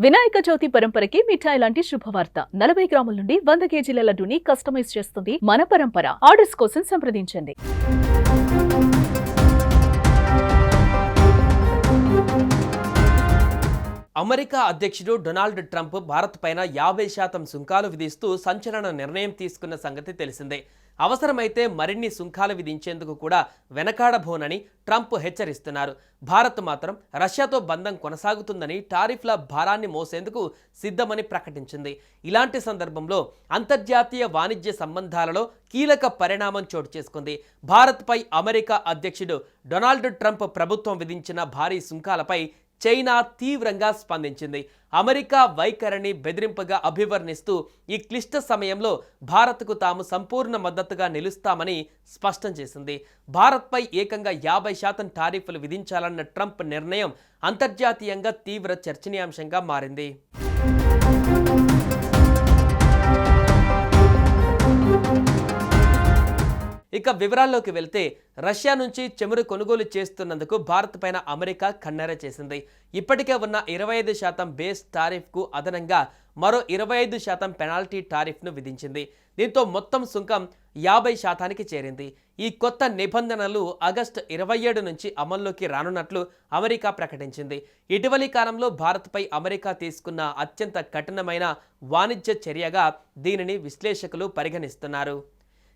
వినాయక చవితి పరంపరకి మిఠాయి లాంటి శుభవార్త 40 గ్రాముల నుండి 100 కేజీల లడ్డూని కస్టమైజ్ చేస్తుంది మన పరంపర. ఆర్డర్స్ కోసం సంప్రదించండి. అమెరికా అధ్యక్షుడు డొనాల్డ్ ట్రంప్ భారత్ పైన 50% సుంకాలు విధిస్తూ సంచలన నిర్ణయం తీసుకున్న సంగతి తెలిసిందే. అవసరమైతే మరిన్ని సుంకాలు విధించేందుకు కూడా వెనకాడబోనని ట్రంప్ హెచ్చరిస్తున్నారు. భారత్ మాత్రం రష్యాతో బంధం కొనసాగుతుందని, టారిఫ్ల భారాన్ని మోసేందుకు సిద్ధమని ప్రకటించింది. ఇలాంటి సందర్భంలో అంతర్జాతీయ వాణిజ్య సంబంధాలలో కీలక పరిణామం చోటు చేసుకుంది. భారత్పై అమెరికా అధ్యక్షుడు డొనాల్డ్ ట్రంప్ ప్రభుత్వం విధించిన భారీ సుంకాలపై చైనా తీవ్రంగా స్పందించింది. అమెరికా వైఖరిని బెదిరింపుగా అభివర్ణిస్తూ ఈ క్లిష్ట సమయంలో భారత్కు తాము సంపూర్ణ మద్దతుగా నిలుస్తామని స్పష్టం చేసింది. భారత్పై ఏకంగా 50% టారిఫ్లు విధించాలన్న ట్రంప్ నిర్ణయం అంతర్జాతీయంగా తీవ్ర చర్చనీయాంశంగా మారింది. ఇక వివరాల్లోకి వెళ్తే, రష్యా నుంచి చమురు కొనుగోలు చేస్తున్నందుకు భారత్ పైన అమెరికా కన్నెర చేసింది. ఇప్పటికే ఉన్న 25% బేస్ టారిఫ్కు అదనంగా మరో 25% పెనాల్టీ టారిఫ్ను విధించింది. దీంతో మొత్తం సుంకం 50%కి చేరింది. ఈ కొత్త నిబంధనలు ఆగస్టు 27 నుంచి అమల్లోకి రానున్నట్లు అమెరికా ప్రకటించింది. ఇటీవలి కాలంలో భారత్పై అమెరికా తీసుకున్న అత్యంత కఠినమైన వాణిజ్య చర్యగా దీనిని విశ్లేషకులు పరిగణిస్తున్నారు.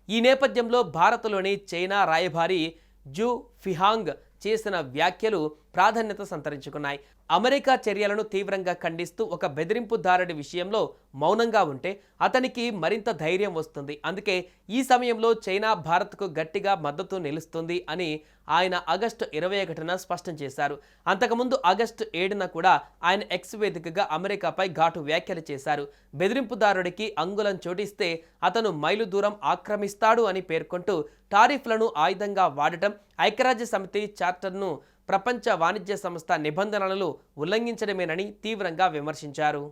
ఈ నేపథ్యంలో భారత్లోని చైనా రాయబారి జూ ఫిహాంగ్ చేసిన వ్యాఖ్యలు ప్రాధాన్యత సంతరించుకున్నాయి. అమెరికా చర్యలను తీవ్రంగా ఖండిస్తూ ఒక బెదిరింపుదారుడి విషయంలో మౌనంగా ఉంటే అతనికి మరింత ధైర్యం వస్తుంది, అందుకే ఈ సమయంలో చైనా భారత్కు గట్టిగా మద్దతు నిలుస్తుంది అని ఆయన ఆగస్టు 21న స్పష్టం చేశారు. అంతకుముందు ఆగస్టు 7న కూడా ఆయన ఎక్స్ వేదికగా అమెరికాపై ఘాటు వ్యాఖ్యలు చేశారు. బెదిరింపుదారుడికి అంగుళం చోటిస్తే అతను మైలు దూరం ఆక్రమిస్తాడు అని పేర్కొంటూ టారిఫ్లను ఆయుధంగా వాడటం, ఐక్యరాజ్య సమితి చార్టర్ను, ప్రపంచ వాణిజ్య సంస్థ నిబంధనలను ఉల్లంఘించడమేనని తీవ్రంగా విమర్శించారు.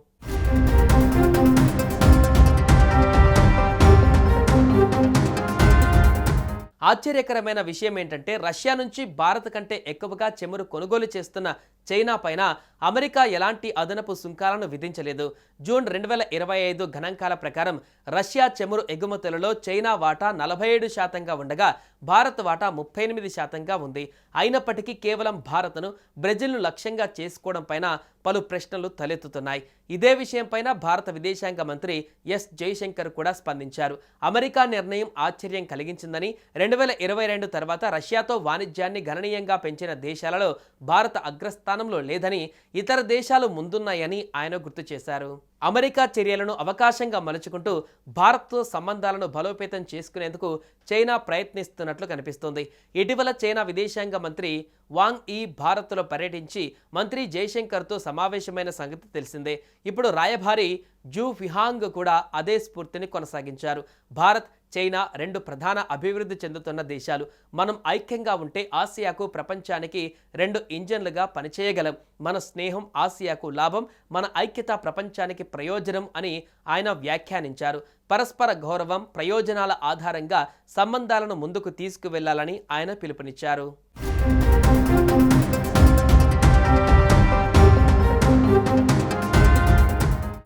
ఆశ్చర్యకరమైన విషయం ఏంటంటే, రష్యా నుంచి భారత్ కంటే ఎక్కువగా చమురు కొనుగోలు చేస్తున్న చైనా పైన అమెరికా ఎలాంటి అదనపు సుంకాలను విధించలేదు. జూన్ 2025 గణాంకాల ప్రకారం రష్యా చమురు ఎగుమతులలో చైనా వాటా 47%గా ఉండగా భారత్ వాటా 38%గా ఉంది. అయినప్పటికీ కేవలం భారత్ను, బ్రెజిల్ను లక్ష్యంగా చేసుకోవడం పైన పలు ప్రశ్నలు తలెత్తుతున్నాయి. ఇదే విషయంపైన భారత విదేశాంగ మంత్రి ఎస్ జయశంకర్ కూడా స్పందించారు. అమెరికా నిర్ణయం ఆశ్చర్యం కలిగించిందని, 2022 తర్వాత రష్యాతో వాణిజ్యాన్ని గణనీయంగా పెంచిన దేశాలలో భారత అగ్రస్థానంలో లేదని, ఇతర దేశాలు ముందున్నాయని ఆయన గుర్తు చేశారు. అమెరికా చర్యలను అవకాశంగా మలుచుకుంటూ భారత్తో సంబంధాలను బలోపేతం చేసుకునేందుకు చైనా ప్రయత్నిస్తున్నట్లు కనిపిస్తోంది. ఇటీవల చైనా విదేశాంగ మంత్రి వాంగ్ ఈ భారత్లో పర్యటించి మంత్రి జయశంకర్తో సమావేశమైన సంగతి తెలిసిందే. ఇప్పుడు రాయబారి జూ ఫిహాంగ్ కూడా అదే స్ఫూర్తిని కొనసాగించారు. భారత్, చైనా రెండు ప్రధాన అభివృద్ధి చెందుతున్న దేశాలు. మనం ఐక్యంగా ఉంటే ఆసియాకు, ప్రపంచానికి రెండు ఇంజన్లుగా పనిచేయగలం. మన స్నేహం ఆసియాకు లాభం, మన ఐక్యత ప్రపంచానికి ప్రయోజనం అని ఆయన వ్యాఖ్యానించారు. పరస్పర గౌరవం, ప్రయోజనాల ఆధారంగా సంబంధాలను ముందుకు తీసుకువెళ్లాలని ఆయన పిలుపునిచ్చారు.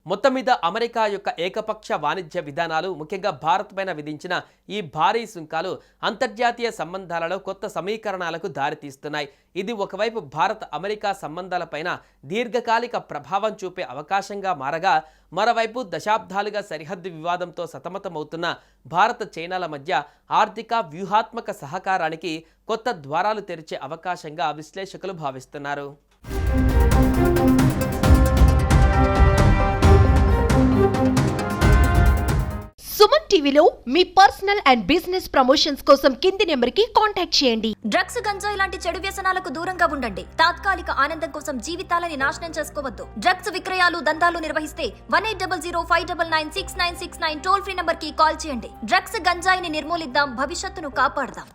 మొత్తం మీద అమెరికా యొక్క ఏకపక్ష వాణిజ్య విధానాలు, ముఖ్యంగా భారత్ పైన విధించిన ఈ భారీ సుంకాలు అంతర్జాతీయ సంబంధాలలో కొత్త సమీకరణాలకు దారితీస్తున్నాయి. ఇది ఒకవైపు భారత్ అమెరికా సంబంధాలపైన దీర్ఘకాలిక ప్రభావం చూపే అవకాశంగా మారగా, మరోవైపు దశాబ్దాలుగా సరిహద్దు వివాదంతో సతమతమవుతున్న భారత్, చైనాల మధ్య ఆర్థిక వ్యూహాత్మక సహకారానికి కొత్త ద్వారాలు తెరిచే అవకాశంగా విశ్లేషకులు భావిస్తున్నారు. సుమన్ టీవీలో మీ పర్సనల్ అండ్ బిజినెస్ ప్రమోషన్స్ కోసం కింది నెంబర్కి కాంటాక్ట్ చేయండి. డ్రగ్స్, గంజాయి లాంటి చెడు వ్యసనాలకు దూరంగా ఉండండి. తాత్కాలిక ఆనందం కోసం జీవితాలని నాశనం చేసుకోవద్దు. డ్రగ్స్ విక్రయాలు, దందాలు నిర్వహిస్తే 1800-599-6969 టోల్ ఫ్రీ నంబర్ కి కాల్ చేయండి. డ్రగ్స్, గంజాయిని నిర్మూలిద్దాం, భవిష్యత్తును కాపాడదాం.